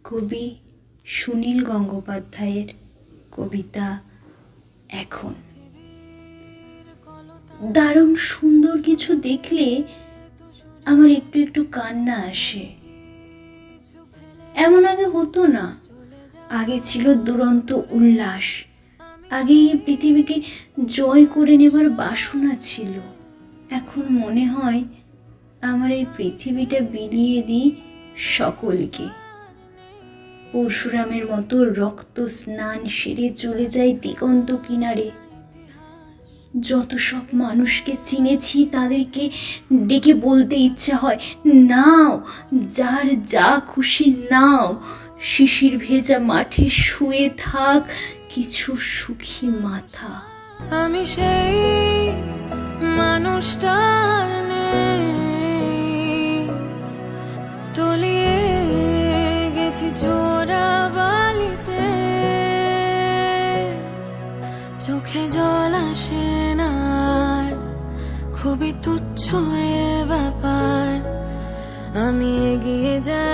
কবি সুনীল গঙ্গোপাধ্যায়ের কবিতা এখন। দারুণ সুন্দর কিছু দেখলে আমার একটু একটু কান্না আসে। এমন আগে হতো না। আগে ছিল দুরন্ত উল্লাস, আগে এই পৃথিবীকে জয় করে নেবার বাসনা ছিল। এখন মনে হয় আমার এই পৃথিবীটা বিলিয়ে দিই সকলকে। পরশুরামের মতো রক্ত স্নান সেরে চলে যাই দিগন্ত কিনারে। যত সব মানুষকে চিনেছি তাদেরকে ডেকে বলতে ইচ্ছে হয়, নাও যার যা খুশি নাও, শিশির ভেজা মাঠে শুয়ে থাক কিছু সুখী মাথা। আমি সেই মানুষটা তলিয়ে গেছি জোড়া বালিতে, চোখে জল আসে না, খুবই তুচ্ছ এ ব্যাপার। আমি এগিয়ে যাই